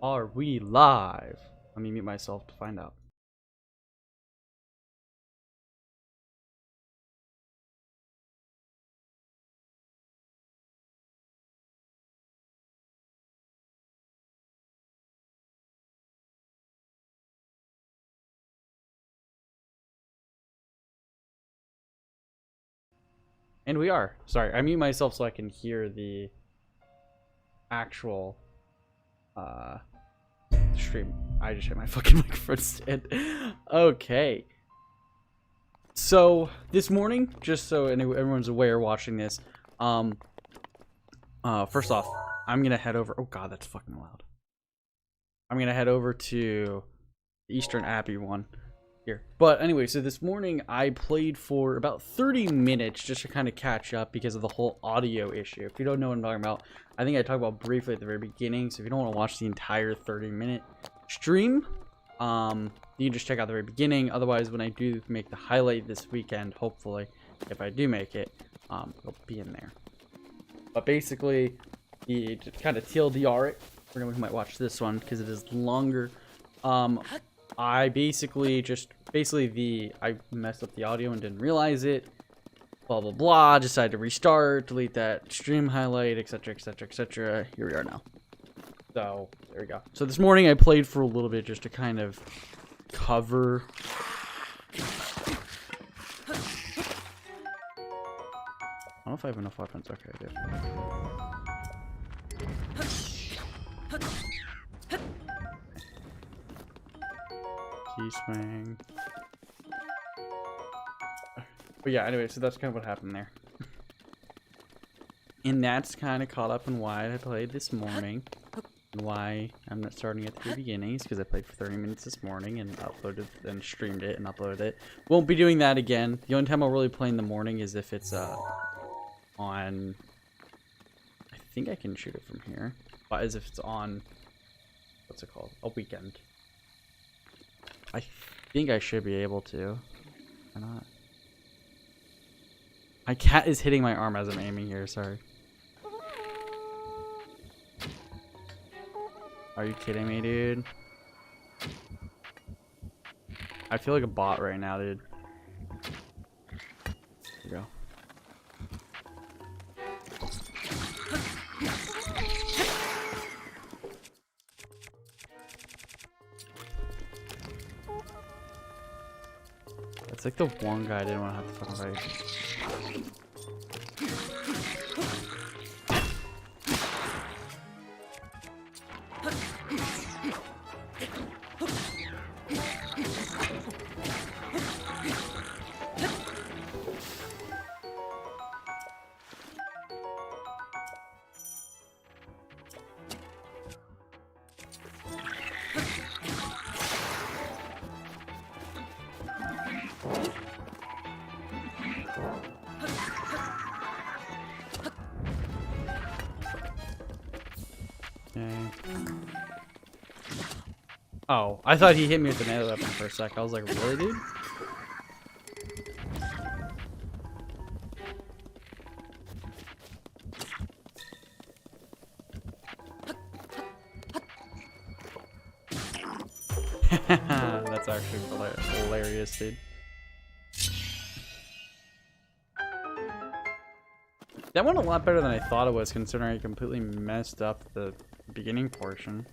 Are we live? Let me mute myself to find out. And we are. Sorry, I mute myself so I can hear the actual stream. I just hit my fucking microphone stand. Okay. So this morning, just so everyone's aware watching this, first off, I'm gonna head over. Oh god, that's fucking loud. I'm gonna head over to the Eastern Abbey one here. But anyway, so this morning I played for about 30 minutes just to kind of catch up because of the whole audio issue. If you don't know what I'm talking about, I think I talked about briefly at the very beginning. So if you don't want to watch the entire 30-minute stream, you can just check out the very beginning. Otherwise, when I do make the highlight this weekend, hopefully, if I do make it, it'll be in there. But basically, to kind of TLDR it, for anyone who might watch this one because it is longer. I basically I messed up the audio and didn't realize it. Blah blah blah. Decided to restart, delete that stream highlight, etc., etc., etc. Here we are now. So there we go. So this morning I played for a little bit just to kind of cover. I don't know if I have enough weapons. Okay, I do. Key swing. But yeah, anyway, so that's kind of what happened there. And that's kind of caught up in why I played this morning. And why I'm not starting at the very beginnings, because I played for 30 minutes this morning and uploaded and streamed it and uploaded it. Won't be doing that again. The only time I'll really play in the morning is if it's on, I think I can shoot it from here, but as if it's on, what's it called, a weekend. I think I should be able to. Or not. My cat is hitting my arm as I'm aiming here, sorry. Are you kidding me, dude? I feel like a bot right now, dude. There you go. It's like the one guy I didn't want to have to fucking fight. Oh, I thought he hit me with the melee weapon for a sec. I was like, really, dude? That's actually hilarious, dude. That went a lot better than I thought it was, considering I completely messed up the beginning portion.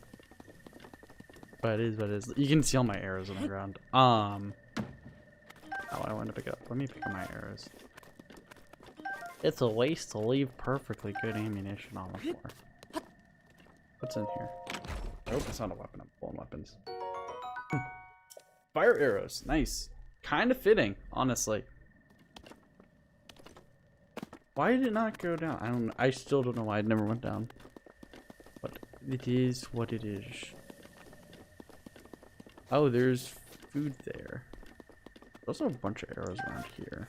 But it is what it is. You can see all my arrows on the ground. Oh, I wanted to pick it up. Let me pick up my arrows. It's a waste to leave perfectly good ammunition on the floor. What's in here? Oh, it's not a weapon. I'm pulling weapons. Fire arrows. Nice. Kind of fitting, honestly. Why did it not go down? I still don't know why it never went down. But it is what it is. Oh, there's food there. There's also a bunch of arrows around here.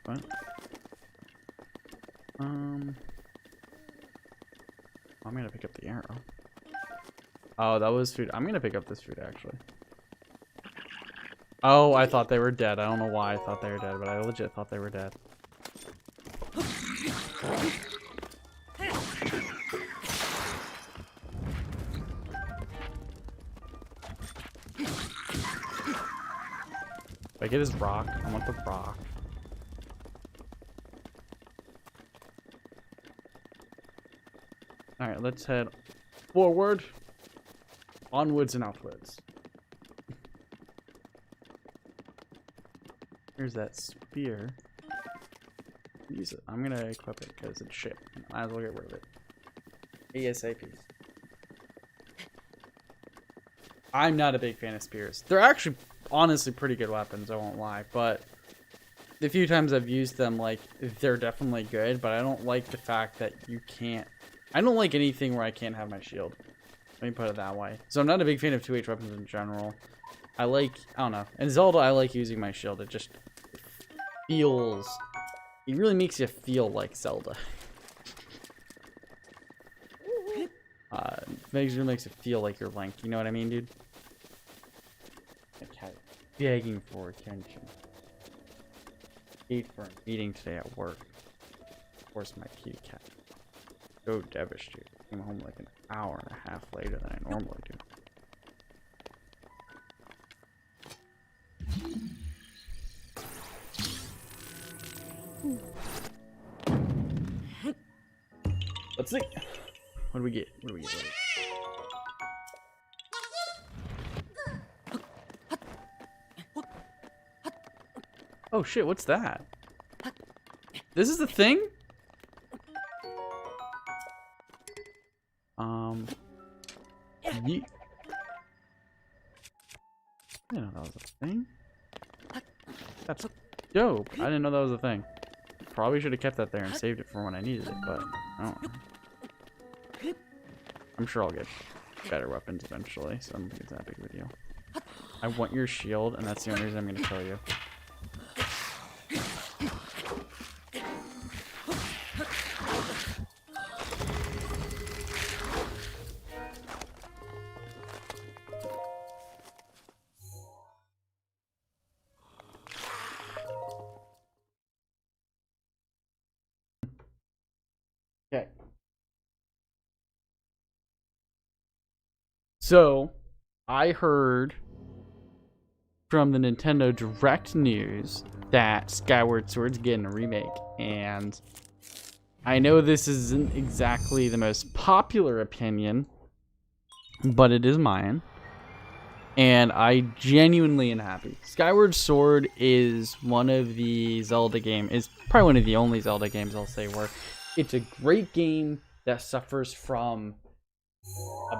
What? I'm gonna pick up the arrow. Oh, that was food. I'm gonna pick up this food, actually. Oh, I thought they were dead. I don't know why I thought they were dead, but I legit thought they were dead. If I get his rock, I want the rock. Alright, let's head forward. Onwards and outwards. Here's that spear. Use it. I'm gonna equip it because it's shit. Might as well get rid of it. ASAP. I'm not a big fan of spears. They're actually honestly pretty good weapons, I won't lie, but the few times I've used them, like, they're definitely good, but I don't like the fact that you can't. I don't like anything where I can't have my shield. Let me put it that way. So I'm not a big fan of 2H weapons in general. I don't know. In Zelda, I like using my shield. It just feels... It really makes you feel like Zelda. Makes you feel like you're Link. You know what I mean, dude? A cat begging for attention. Paid for a meeting today at work. Of course, my kitty cat. So devastated. Came home like an hour and a half later than I normally do. Let's see. What do we get? What do we get? Oh shit, what's that? This is the thing? Yeet. I didn't know that was a thing. That's dope. I didn't know that was a thing. Probably should have kept that there and saved it for when I needed it, but I don't know. I'm sure I'll get better weapons eventually, so I don't think it's that big of a deal. I want your shield, and that's the only reason I'm gonna kill you. Okay. So, I heard from the Nintendo Direct news that Skyward Sword's getting a remake, and I know this isn't exactly the most popular opinion, but it is mine, and I genuinely am happy. Skyward Sword is one of the Zelda games, is probably one of the only Zelda games I'll say where it's a great game that suffers from a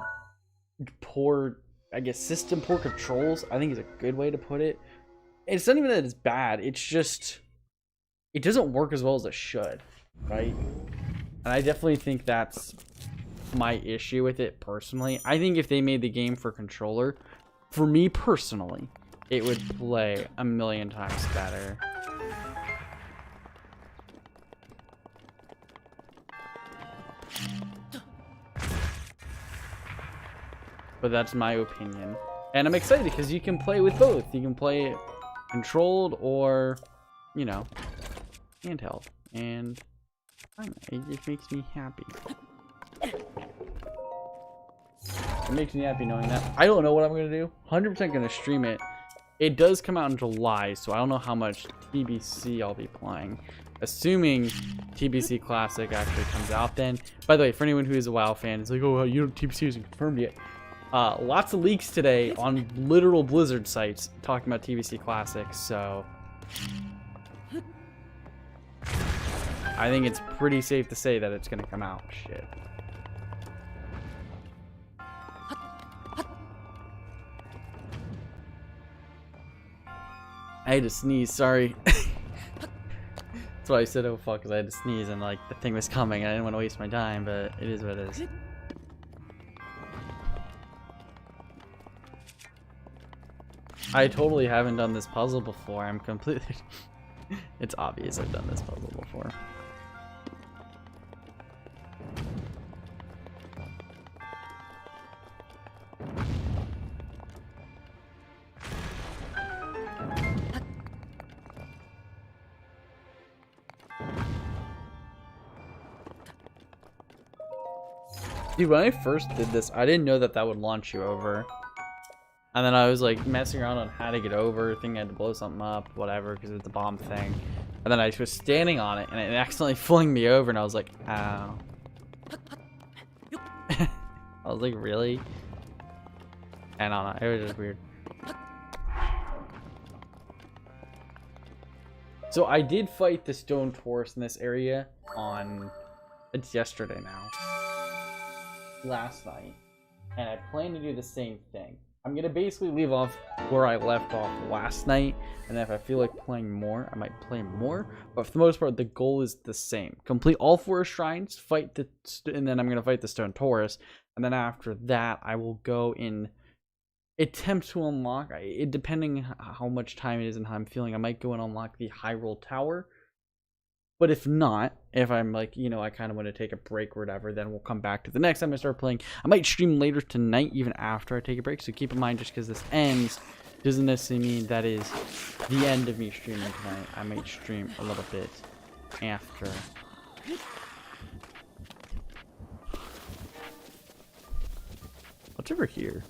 poor, I guess, poor controls. I think is a good way to put it. It's not even that it's bad. It's just, it doesn't work as well as it should, right? And I definitely think that's my issue with it personally. I think if they made the game for controller, for me personally, it would play a million times better. But that's my opinion. And I'm excited because you can play with both. You can play it controlled or, you know, handheld. And I don't know, it just makes me happy. It makes me happy knowing that. I don't know what I'm going to do. 100% going to stream it. It does come out in July, so I don't know how much TBC I'll be playing. Assuming TBC Classic actually comes out then. By the way, for anyone who is a WoW fan, it's like, oh, you don't, TBC isn't confirmed yet. Lots of leaks today on literal Blizzard sites talking about TBC Classic, so I think it's pretty safe to say that it's going to come out. Shit. I had to sneeze, sorry. That's why I said, oh fuck, because I had to sneeze and like the thing was coming. I didn't want to waste my time, but it is what it is. I totally haven't done this puzzle before. I'm completely... It's obvious I've done this puzzle before. Dude, when I first did this, I didn't know that that would launch you over. And then I was like messing around on how to get over, thinking I had to blow something up, whatever, because it's a bomb thing. And then I was standing on it, and it accidentally flung me over, and I was like, ow. I was like, really? And I don't know, it was just weird. So I did fight the stone Taurus in this area on, it's yesterday now, last night, and I plan to do the same thing. I'm gonna basically leave off where I left off last night, and if I feel like playing more, I might play more, but for the most part, the goal is the same. Complete all 4 shrines, fight the, and then I'm gonna fight the stone Taurus, and then after that, I will go in attempt to unlock, it depending how much time it is and how I'm feeling, I might go and unlock the Hyrule Tower. But if not, if I'm like, you know, I kind of want to take a break or whatever, then we'll come back to the next time I start playing. I might stream later tonight, even after I take a break. So keep in mind, just because this ends doesn't necessarily mean that is the end of me streaming tonight. I might stream a little bit after. What's over here?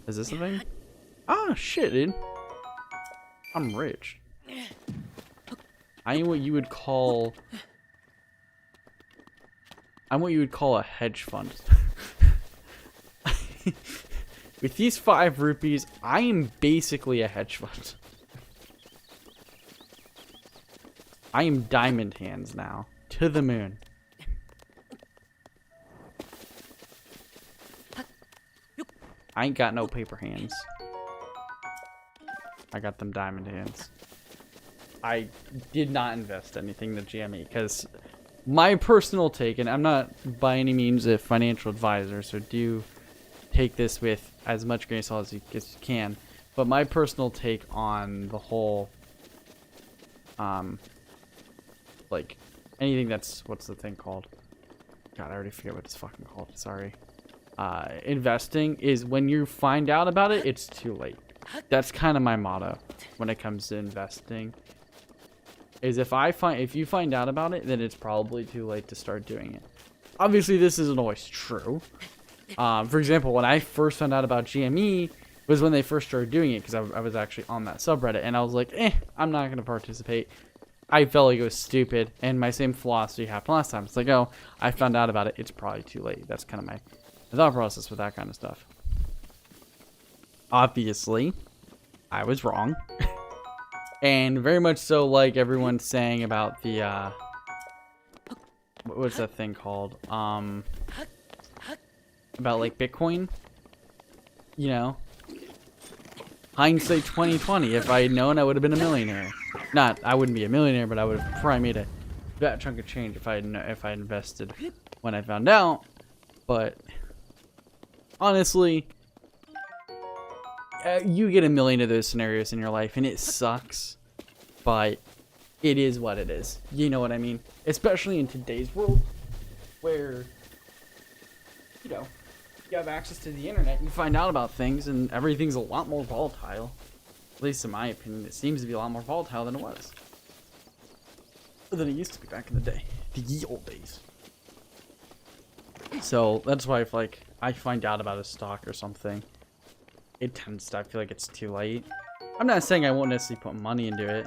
Is this a thing? Ah, shit, dude. I'm rich. I am what you would call... I'm what you would call a hedge fund. With these 5 rupees, I am basically a hedge fund. I am diamond hands now. To the moon. I ain't got no paper hands. I got them diamond hands. I did not invest anything in the GME because my personal take, and I'm not by any means a financial advisor, so do take this with as much grain of salt as you can, but my personal take on the whole, like, anything that's, what's the thing called? God, I already forget what it's fucking called, sorry. Investing is when you find out about it, it's too late. That's kind of my motto when it comes to investing. Is if you find out about it, then it's probably too late to start doing it. Obviously, this isn't always true. For example, when I first found out about GME was when they first started doing it, because I was actually on that subreddit, and I was like, I'm not going to participate. I felt like it was stupid, and my same philosophy happened last time. It's like, oh, I found out about it, it's probably too late. That's kind of my thought process with that kind of stuff. Obviously, I was wrong. And very much so, like everyone's saying about the, what's that thing called? About like Bitcoin, you know, hindsight 2020. If I had known, I would have been a millionaire. Not, I wouldn't be a millionaire, but I would have probably made a fat chunk of change if I had invested when I found out. But honestly, you get a million of those scenarios in your life, and it sucks, but it is what it is. You know what I mean? Especially in today's world, where, you know, you have access to the internet, you find out about things, and everything's a lot more volatile. At least in my opinion, it seems to be a lot more volatile than it was. Or than it used to be back in the day. The ye old days. So, that's why if, like, I find out about a stock or something, it tends to, I feel like it's too late. I'm not saying I won't necessarily put money into it.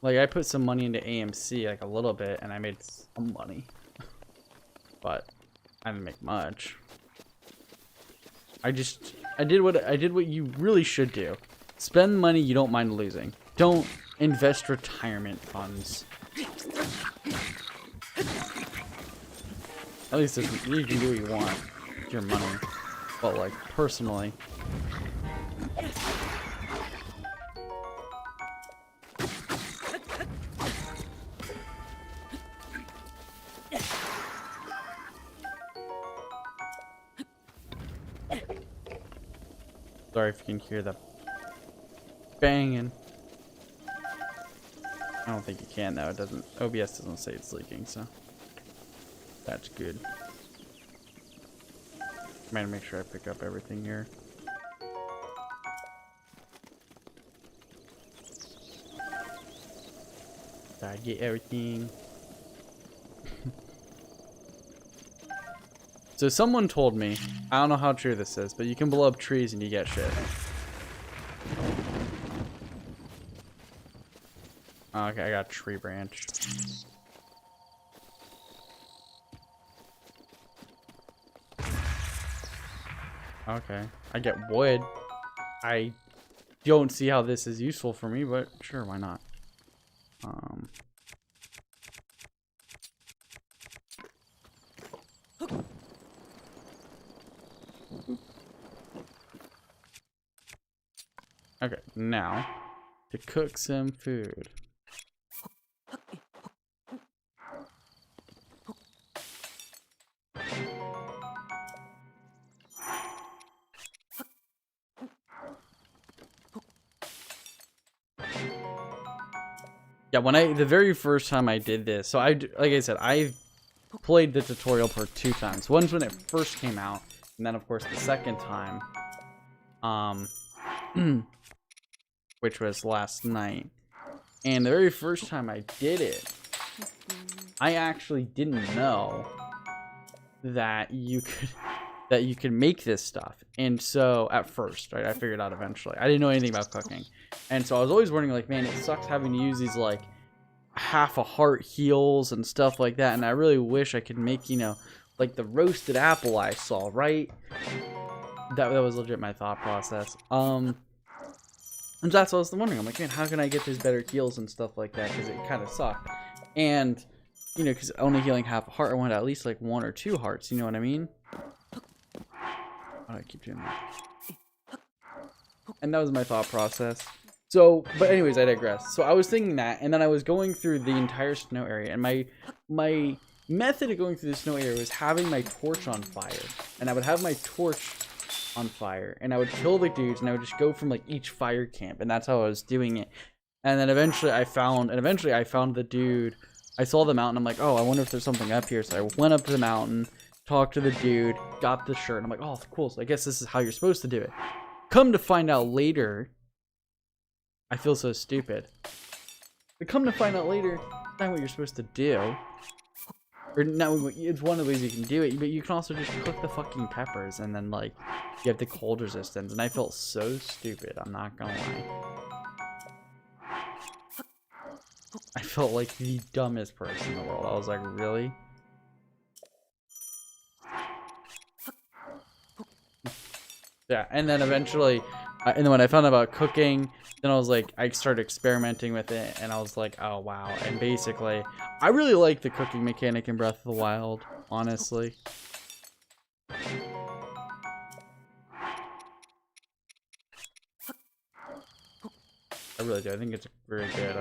Like, I put some money into AMC, like, a little bit, and I made some money. But I didn't make much. I did what you really should do. Spend money you don't mind losing. Don't invest retirement funds. At least if you can do what you want with your money. But like personally, sorry if you can hear the banging. I don't think you can though. It doesn't. OBS doesn't say it's leaking, so that's good. I'm gonna make sure I pick up everything here. Gotta get everything. So someone told me, I don't know how true this is, but you can blow up trees and you get shit. Okay, I got a tree branch. Okay, I get wood. I don't see how this is useful for me, but sure, why not? Okay, now to cook some food. Yeah, the very first time I did this, so like I said, I played the tutorial part 2 times. Once when it first came out, and then of course the second time, which was last night. And the very first time I did it, I actually didn't know that you could make this stuff. And so at first, right, I figured out eventually. I didn't know anything about cooking. And so I was always wondering, like, man, it sucks having to use these like half a heart heals and stuff like that. And I really wish I could make, you know, like the roasted apple I saw, right? That was legit my thought process. And that's what I was wondering. I'm like, man, how can I get these better heals and stuff like that? Because it kind of sucked. And, you know, because only healing half a heart, I wanted at least like 1 or 2 hearts. You know what I mean? I keep doing that. And that was my thought process. So, but anyways, I digress. So I was thinking that, and then I was going through the entire snow area, and my method of going through the snow area was having my torch on fire. And I would have my torch on fire, and I would kill the dudes, and I would just go from like each fire camp, and that's how I was doing it. And then eventually I found the dude. I saw the mountain. I'm like, oh, I wonder if there's something up here. So I went up to the mountain, talked to the dude, got the shirt, and I'm like, oh, cool. So I guess this is how you're supposed to do it. Come to find out later, I feel so stupid. But come to find out later, that's not what you're supposed to do. Or no, it's one of the ways you can do it, but you can also just cook the fucking peppers, and then like you have the cold resistance. And I felt so stupid. I'm not gonna lie. I felt like the dumbest person in the world. I was like, really? Yeah, and then eventually, and then when I found out about cooking, then I was like, I started experimenting with it, and I was like, oh wow. And basically, I really like the cooking mechanic in Breath of the Wild, honestly. I really do. I think it's a very good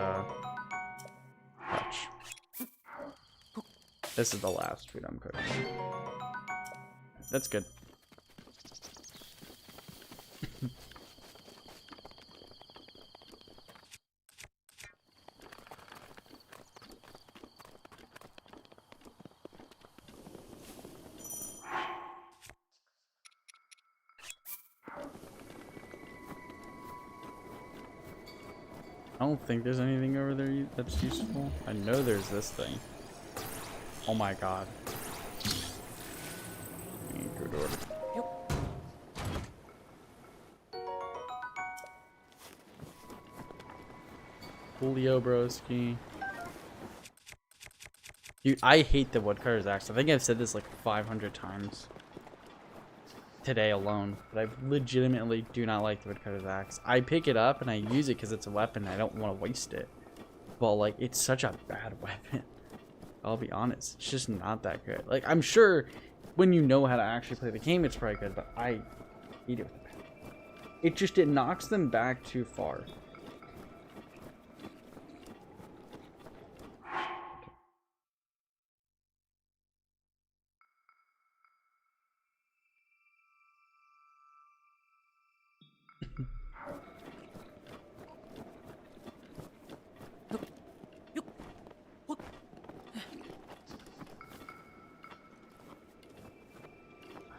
touch. This is the last food I'm cooking. That's good. I don't think there's anything over there that's useful. I know there's this thing. Oh my god. Good order. Julio broski. Dude, I hate the woodcutter's axe. I think I've said this like 500 times today alone, but I legitimately do not like the woodcutter's axe. I pick it up and I use it because it's a weapon. I don't want to waste it, but like it's such a bad weapon. I'll be honest, it's just not that good. Like I'm sure when you know how to actually play the game, it's probably good, but I hate it with a pen. It knocks them back too far.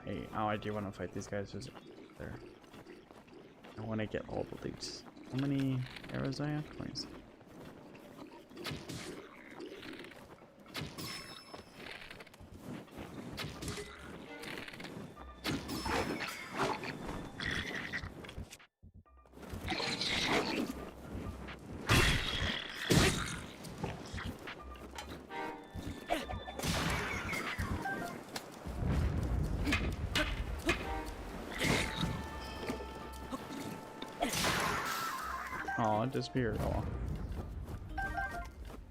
Hey, oh, I do want to fight these guys there. I want to get all the loot. How many arrows do I have? 20. not disappear. Oh well.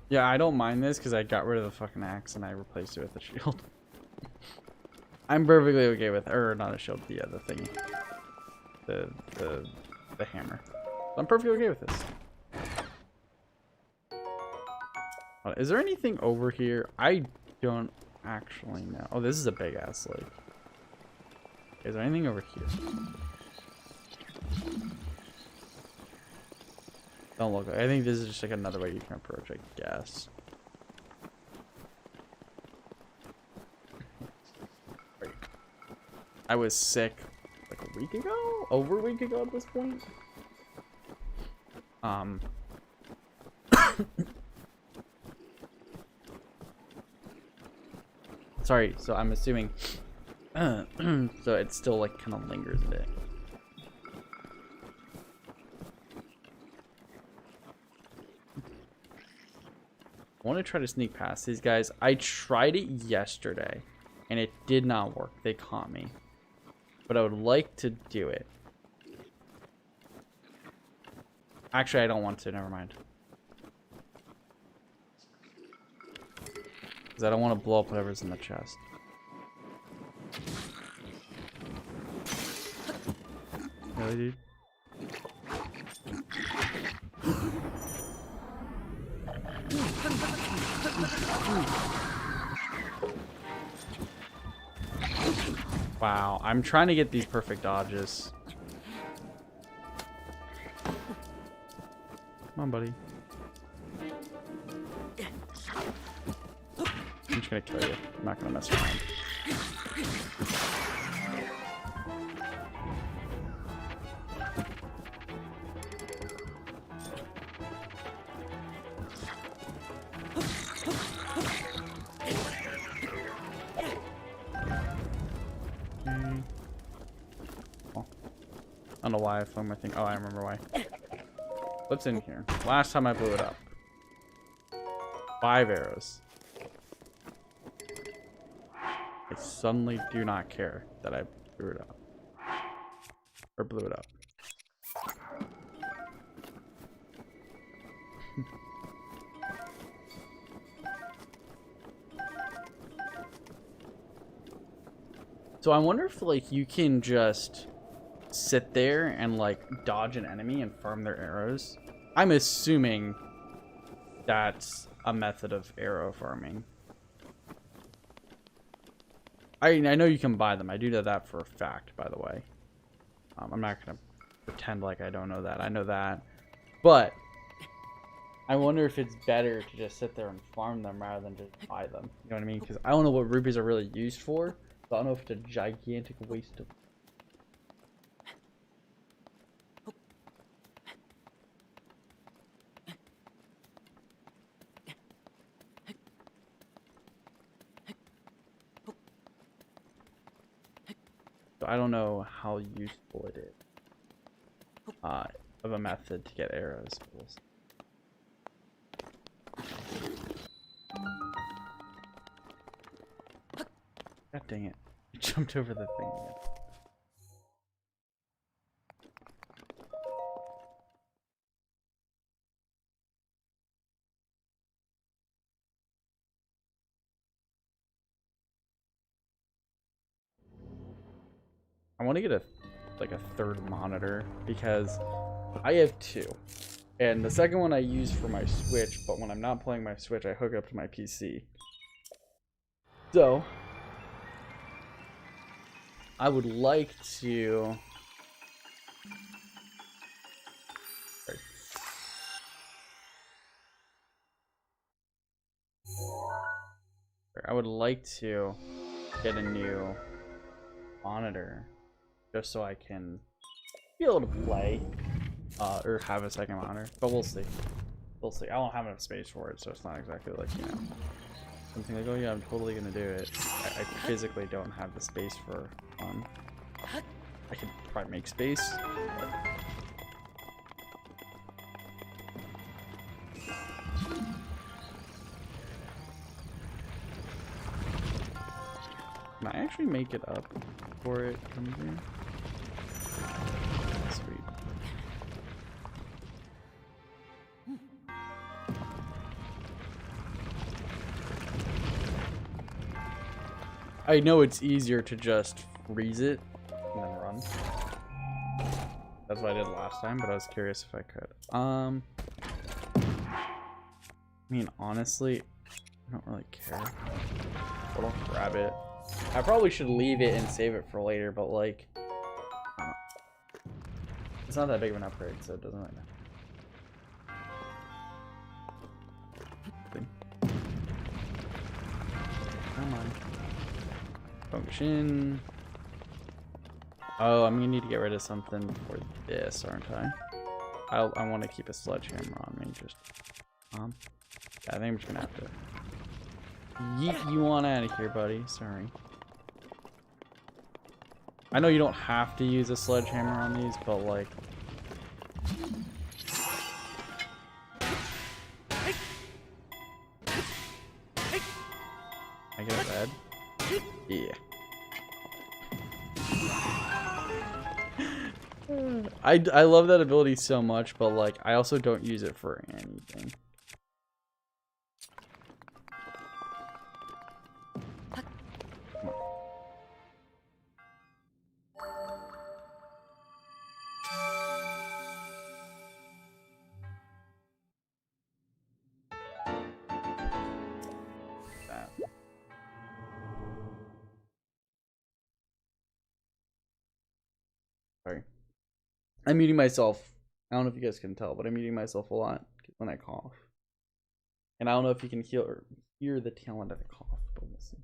Yeah, I don't mind this because I got rid of the fucking axe and I replaced it with a shield. I'm perfectly okay with, or not a shield, the thingy, the hammer. I'm perfectly okay with this. Is there anything over here? I don't actually know. Oh, this is a big ass lake. Is there anything over here? Don't look. I think this is just like another way you can approach, I guess. I was sick like a week ago? Over a week ago at this point? Sorry, so I'm assuming so it still like kind of lingers a bit. I want to try to sneak past these guys. I tried it yesterday and it did not work. They caught me. But I would like to do it. Actually, I don't want to. Never mind. Because I don't want to blow up whatever's in the chest. Really, dude? Wow, I'm trying to get these perfect dodges. Come on, buddy. I'm just gonna kill you. I'm not gonna mess around. I don't know why I flung my thing. Oh, I remember why. What's in here? Last time I blew it up. 5 arrows. I suddenly do not care that I blew it up. Or blew it up. So I wonder if like you can just sit there and like dodge an enemy and farm their arrows. I'm assuming that's a method of arrow farming. I know you can buy them. I do know that for a fact, by the way. I'm not gonna pretend like I don't know that. I know that, but I wonder if it's better to just sit there and farm them rather than just buy them. You know what I mean? Because I don't know what rupees are really used for. So I don't know if it's a gigantic waste of. So I don't know how useful it is of a method to get arrows. God dang it. I jumped over the thing again. I want to get a third monitor because I have 2. And the second one I use for my Switch, but when I'm not playing my Switch, I hook up to my PC. So I would like to get a new monitor just so I can be able to play or have a second monitor, but we'll see. I don't have enough space for it, so it's not exactly like, you know, something like, oh yeah, I'm totally gonna do it. I physically don't have the space for one. I could probably make space, but... Can I actually make it up before it comes in? Sweet. I know it's easier to just freeze it and then run. That's what I did last time, but I was curious if I could. I mean, honestly, I don't really care. But I'll grab it. I probably should leave it and save it for later, but like, it's not that big of an upgrade, so it doesn't really matter. Come on. Function. Oh, I'm gonna need to get rid of something for this, aren't I? I want to keep a sledgehammer on me. Just, yeah, I think I'm just gonna have to yeet you on out of here, buddy. Sorry. I know you don't have to use a sledgehammer on these, but like, I get it red. Yeah. I love that ability so much, but like I also don't use it for anything. Sorry. I'm muting myself. I don't know if you guys can tell, but I'm muting myself a lot when I cough. And I don't know if you can hear the tail end of the cough, but we'll see.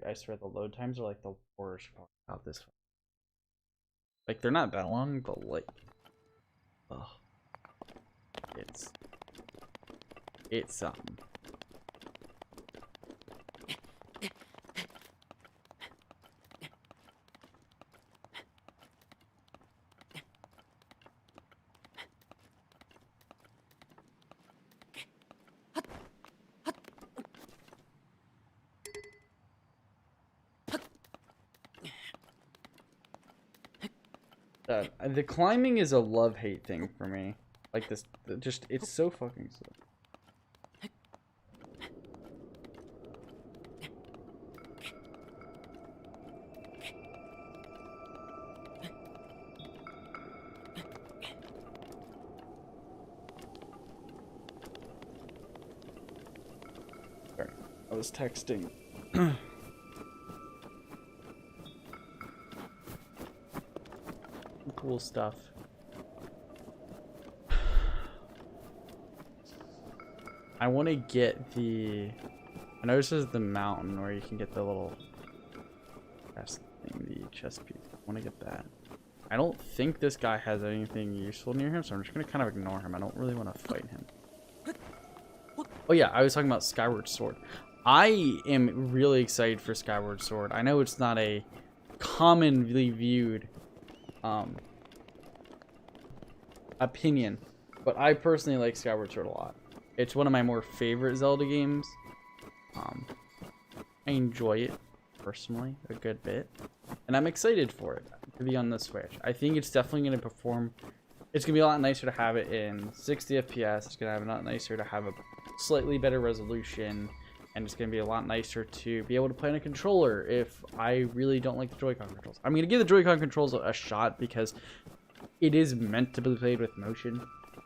I swear the load times are like the worst part about this. Like, they're not that long, but like, ugh. It's something. The climbing is a love-hate thing for me. Like this, just, it's so fucking slow. Sorry, I was texting. Cool stuff. I want to get the. I know this is the mountain where you can get the little chest thing, the chest piece. I want to get that. I don't think this guy has anything useful near him, so I'm just gonna kind of ignore him. I don't really want to fight him. Oh yeah, I was talking about Skyward Sword. I am really excited for Skyward Sword. I know it's not a commonly viewed opinion, but I personally like Skyward Sword a lot. It's one of my more favorite Zelda games. I enjoy it personally a good bit, and I'm excited for it to be on the Switch. I think it's definitely going to perform. It's going to be a lot nicer to have it in 60 FPS. It's going to have a lot nicer to have a slightly better resolution, and it's going to be a lot nicer to be able to play on a controller if I really don't like the Joy-Con controls. I'm going to give the Joy-Con controls a shot because it is meant to be played with motion,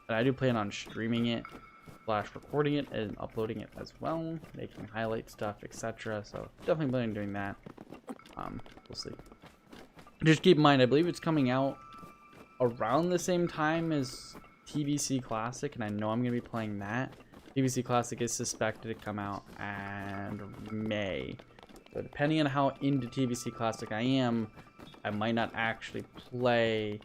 and I do plan on streaming it, / recording it, and uploading it as well, making highlight stuff, etc. So definitely planning on doing that. We'll see. Just keep in mind, I believe it's coming out around the same time as TBC Classic, and I know I'm going to be playing that. TBC Classic is suspected to come out in May. So depending on how into TBC Classic I am, I might not actually play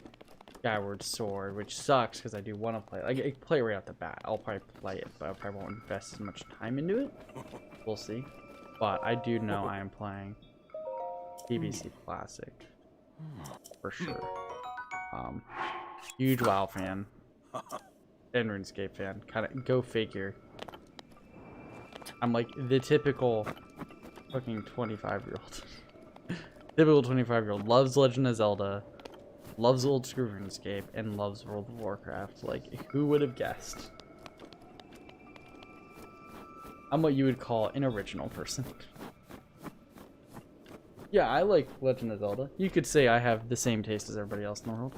Skyward Sword, which sucks because I do want to play it. Like, I play it right off the bat. I'll probably play it, but I probably won't invest as much time into it. We'll see. But I do know I am playing TBC Classic for sure. Huge WoW fan and RuneScape fan. Kind of go figure. I'm like the typical fucking 25-year-old. Typical 25-year-old loves Legend of Zelda, loves old school RuneScape, and loves World of Warcraft. Like, who would have guessed? I'm what you would call an original person. Yeah, I like Legend of Zelda. You could say I have the same taste as everybody else in the world.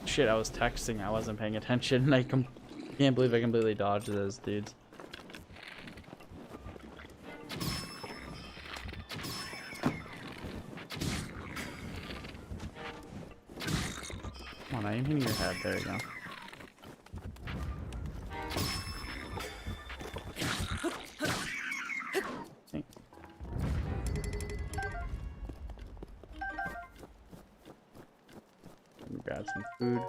Shit, I was texting, I wasn't paying attention, and I can't believe I completely dodged those dudes. Come on, I am hitting your head. There you go. Okay. Grab some food.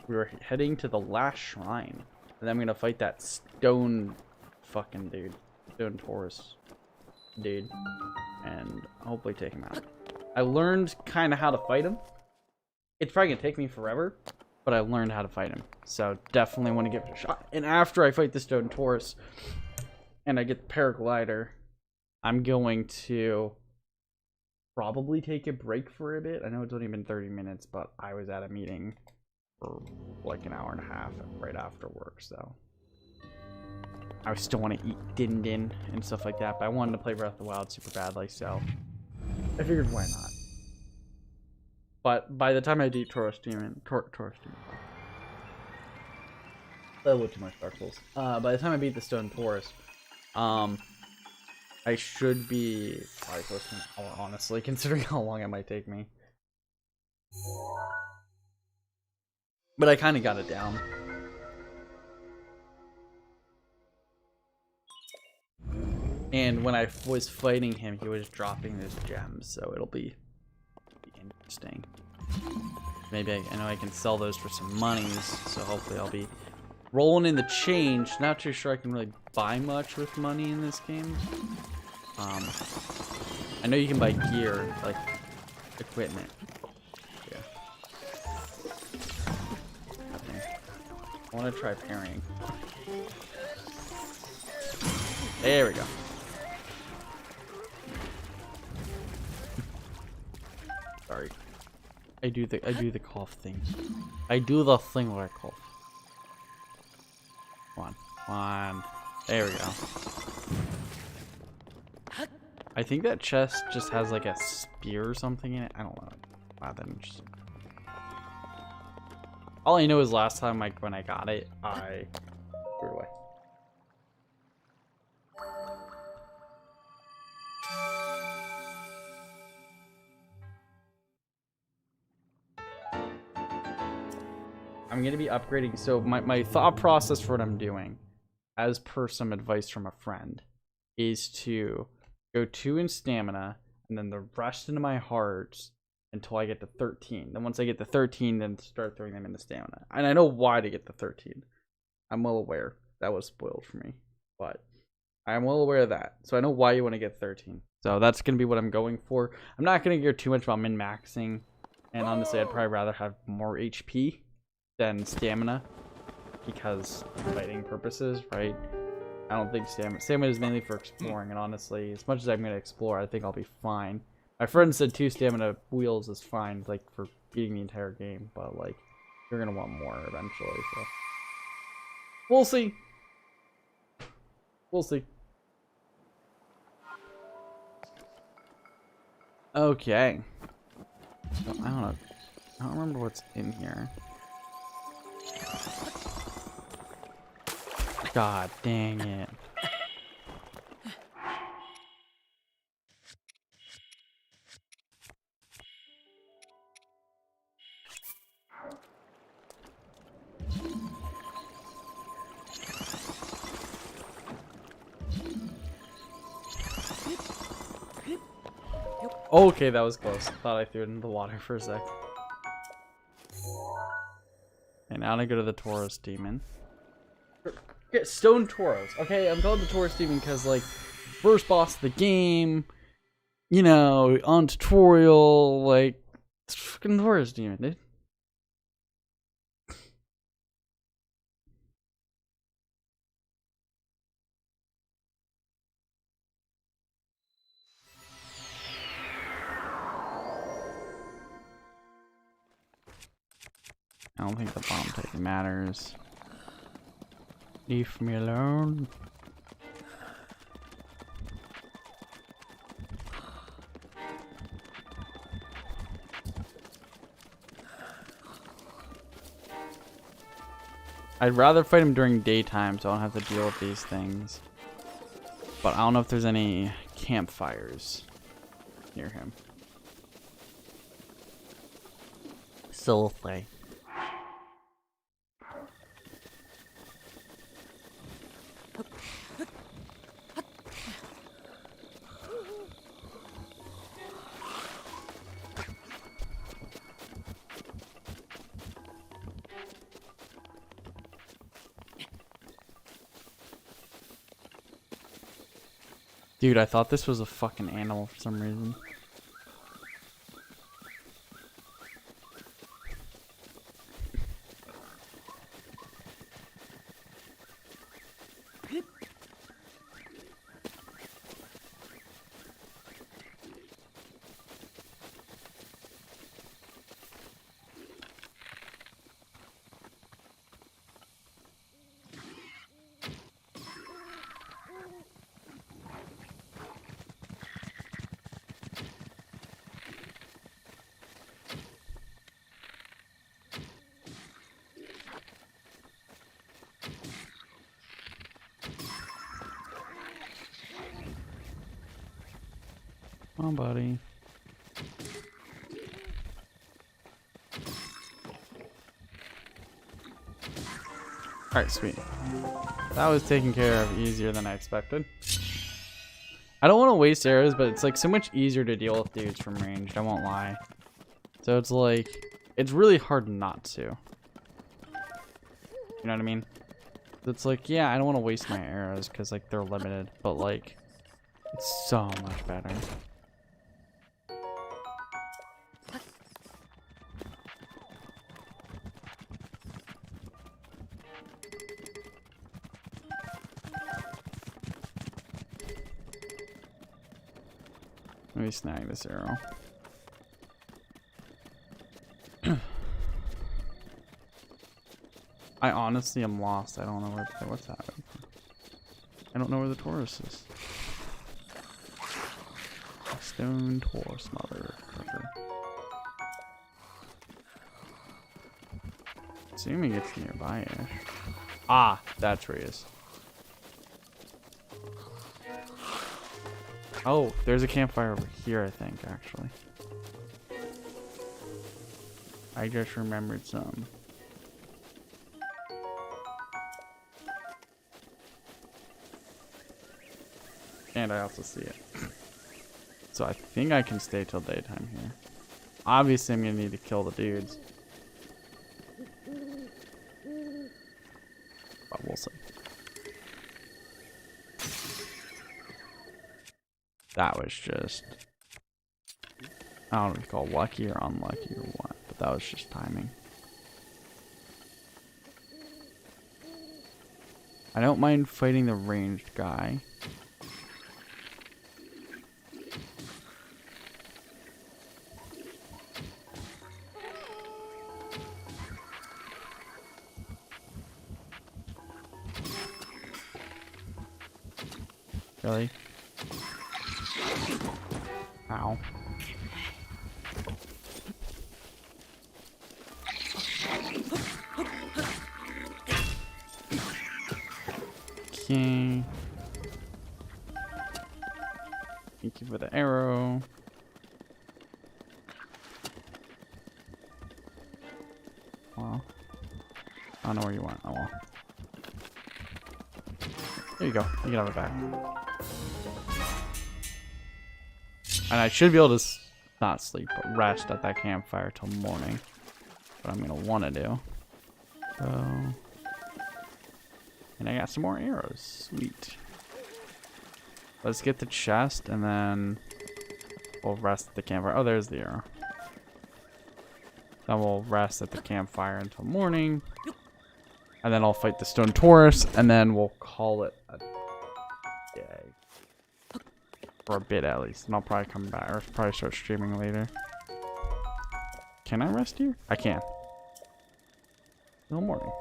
We were heading to the last shrine, and then I'm gonna fight that stone fucking dude, stone Taurus dude, and hopefully take him out. I learned kind of how to fight him. It's probably gonna take me forever, but I learned how to fight him, so definitely want to give it a shot. And after I fight the stone Taurus and I get the paraglider, I'm going to probably take a break for a bit. I know it's only been 30 minutes, but I was at a meeting for like an hour and a half right after work, so I still want to eat din din and stuff like that, but I wanted to play Breath of the Wild super badly, so I figured why not. But by the time I beat Taurus Demon, a little too much Dark Souls. By the time I beat the Stone Taurus, I should be probably close to an hour, honestly, considering how long it might take me. But I kind of got it down. And when I was fighting him, he was dropping those gems, so it'll be interesting. Maybe I know I can sell those for some monies, so hopefully I'll be rolling in the change. Not too sure I can really buy much with money in this game. I know you can buy gear, like equipment. Yeah. Okay. I want to try parrying. There we go. Sorry. I do the cough thing. I do the thing where I cough. Come on. There we go. I think that chest just has like a spear or something in it. I don't know. Wow, then just... All I know is last time, like when I got it, I threw it away. I'm gonna be upgrading. So my thought process for what I'm doing, as per some advice from a friend, is to go 2 in stamina and then the rest into my hearts until I get to 13. Then once I get to 13, then start throwing them into stamina. And I know why to get to 13. I'm well aware. That was spoiled for me, but I'm well aware of that. So I know why you want to get 13. So that's gonna be what I'm going for. I'm not gonna care too much about min-maxing, and honestly, I'd probably rather have more HP than stamina, because fighting purposes, right? I don't think stamina is mainly for exploring, and honestly, as much as I'm going to explore, I think I'll be fine. My friend said 2 stamina wheels is fine, like, for beating the entire game, but, like, you're going to want more eventually, so... We'll see. We'll see. Okay. So, I don't know. I don't remember what's in here. God dang it. Okay, that was close. Thought I threw it into the water for a sec. now I go to the Taurus demon. Get Stone Tauros. Okay, I'm calling the Taurus demon because, like, first boss of the game, you know, on tutorial, like, it's fucking Taurus demon, dude. I don't think the bomb type matters. Leave me alone. I'd rather fight him during daytime so I don't have to deal with these things. But I don't know if there's any campfires near him. Soulfly. Dude, I thought this was a fucking animal for some reason. Come on, buddy. Alright, sweet. That was taken care of easier than I expected. I don't want to waste arrows, but it's like so much easier to deal with dudes from range, I won't lie. So it's like, it's really hard not to. You know what I mean? It's like, yeah, I don't want to waste my arrows because like they're limited, but like, it's so much better. Let me snag this arrow. I honestly am lost. I don't know what's happening. I don't know where the Taurus is. Stone Taurus, motherfucker. Assuming it's nearby-ish. Ah, that's where he is. Oh, there's a campfire over here, I think, actually. I just remembered some. And I also see it. So I think I can stay till daytime here. Obviously, I'm gonna need to kill the dudes. But we'll see. That was just, I don't know if you call it lucky or unlucky or what, but that was just timing. I don't mind fighting the ranged guy. Really? Ow. Okay. Thank you for the arrow. Well, I don't know where you went. Oh well. There you go. You can have it back. And I should be able to not sleep, but rest at that campfire till morning. What I'm gonna want to do. Oh. And I got some more arrows. Sweet. Let's get the chest and then we'll rest at the campfire. Oh, there's the arrow. Then we'll rest at the campfire until morning. And then I'll fight the stone Taurus and then we'll call it a day. For a bit at least. And I'll probably come back or probably start streaming later. Can I rest here? I can. Till morning.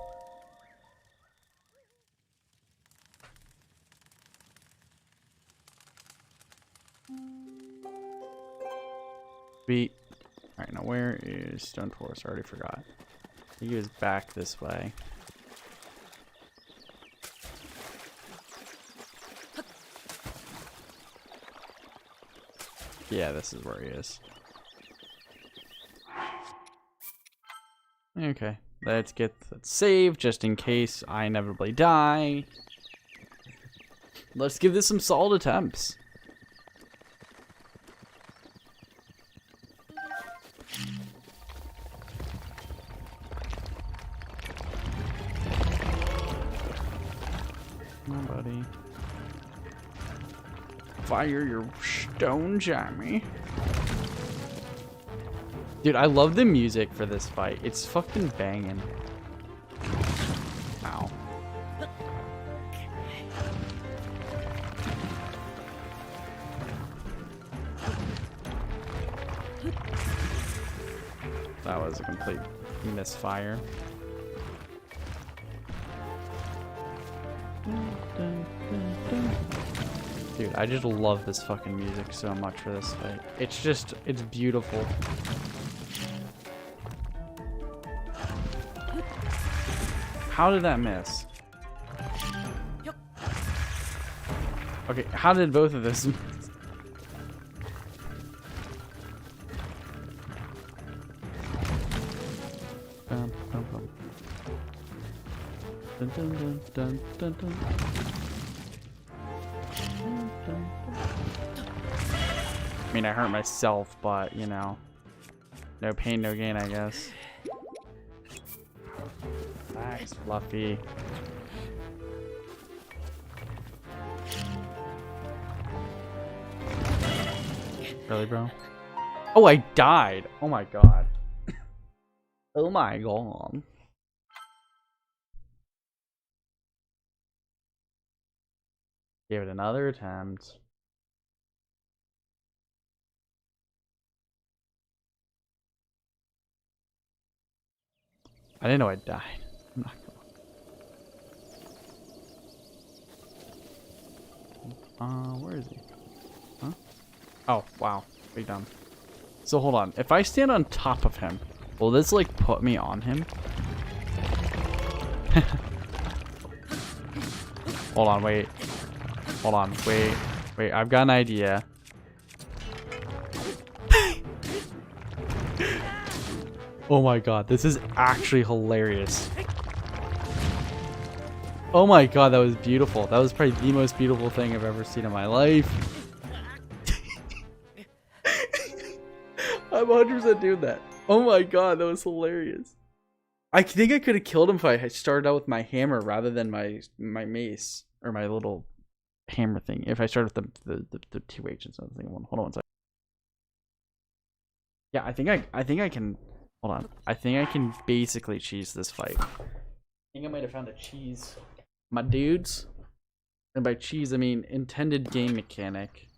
Sweet. Alright, now where is Stone Taurus? I already forgot. He was back this way. Yeah, this is where he is. Okay, let's save just in case I inevitably die. Let's give this some solid attempts. Nobody. Fire your stone jammy. Dude, I love the music for this fight. It's fucking banging. Ow. That was a complete misfire. Dude, I just love this fucking music so much for this fight. It's beautiful. How did that miss? Okay, how did both of this miss? Dun, dun, dun. Dun, dun, dun, dun, dun, dun. I mean, I hurt myself, but, you know, no pain, no gain, I guess. Relax, Fluffy. Really, bro? Oh, I died. Oh my god. Oh my god. Give it another attempt. I didn't know I died. I'm not gonna... where is he? Huh? Oh, wow. Big dumb. So hold on. If I stand on top of him, will this like put me on him? Hold on, wait. Hold on, wait. Wait, I've got an idea. Oh my god, this is actually hilarious. Oh my god, that was beautiful. That was probably the most beautiful thing I've ever seen in my life. I'm 100% doing that. Oh my god, that was hilarious. I think I could have killed him if I had started out with my hammer rather than my mace. Or my little hammer thing. If I started with the 2H and something. Hold on one second. Yeah, I think I can... Hold on. I think I can basically cheese this fight. I think I might have found a cheese. My dudes. And by cheese, I mean intended game mechanic.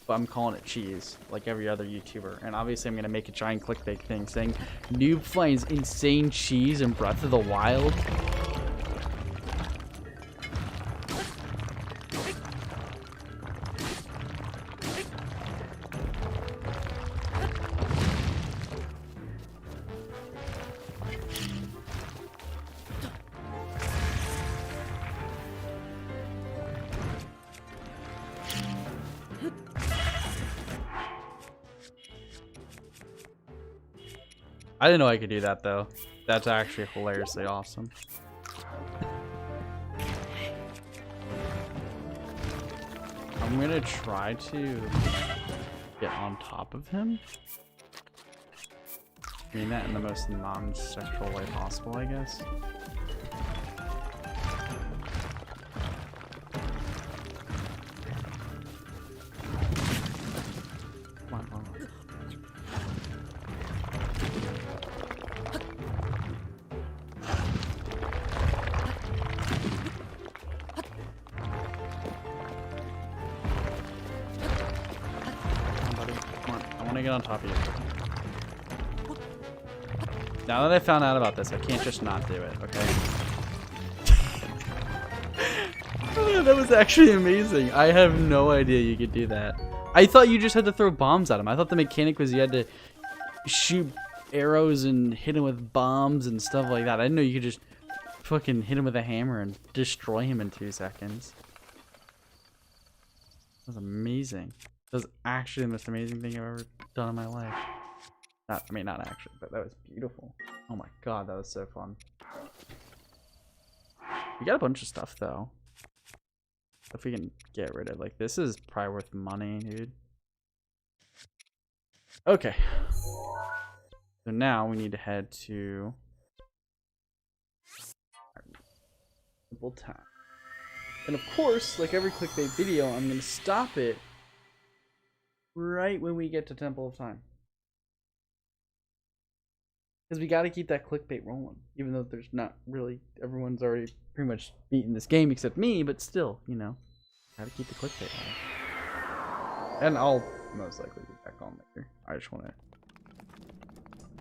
But I'm calling it cheese, like every other YouTuber. And obviously I'm going to make a giant clickbait thing saying, Noob finds insane cheese in Breath of the Wild. I didn't know I could do that though. That's actually hilariously awesome. I'm gonna try to get on top of him. I mean that in the most non-sexual way possible, I guess. Come on, come on. Come on, buddy. Come on. I want to get on top of you. Now that I found out about this, I can't just not do it, okay? Oh, that was actually amazing. I have no idea you could do that. I thought you just had to throw bombs at him. I thought the mechanic was you had to shoot arrows and hit him with bombs and stuff like that. I didn't know you could just fucking hit him with a hammer and destroy him in 2 seconds. That was amazing. That was actually the most amazing thing I've ever done in my life. I mean, not actually, but that was beautiful. Oh my god, that was so fun. We got a bunch of stuff, though. If we can get rid of, like, this is probably worth money, dude. Okay. So now we need to head to simple time. And of course, like every clickbait video, I'm going to stop it right when we get to Temple of Time. Because we got to keep that clickbait rolling. Even though there's not really, everyone's already pretty much beaten this game except me, but still, you know, got to keep the clickbait rolling. And I'll most likely be back on later. I just want to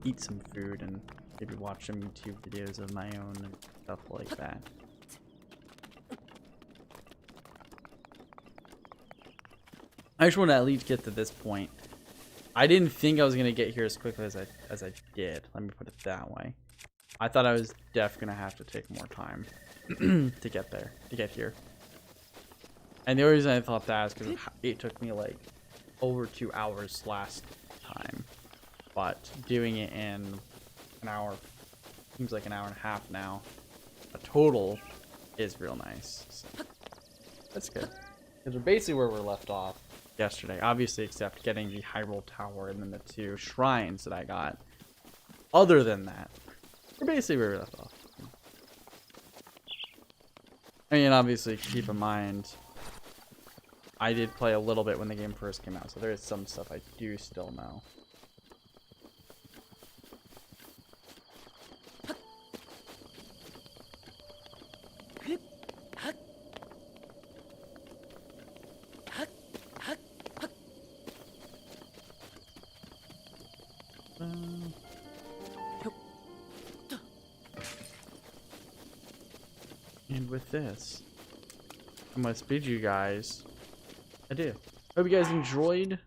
eat some food and maybe watch some YouTube videos of my own and stuff like that. I just want to at least get to this point. I didn't think I was gonna get here as quickly as I did. Let me put it that way. I thought I was definitely gonna have to take more time to get here. And the only reason I thought that is because it took me like over 2 hours last time, but doing it in an hour seems like an hour and a half now. A total is real nice. So that's good. Because we're basically where we're left off yesterday, obviously, except getting the Hyrule Tower and then the 2 shrines that I got. Other than that, we're basically where we left off. I mean, obviously, keep in mind, I did play a little bit when the game first came out, so there is some stuff I do still know. And with this, I must bid you guys adieu. Hope you guys enjoyed.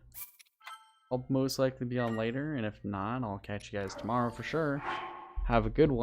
I'll most likely be on later, and if not, I'll catch you guys tomorrow for sure. Have a good one.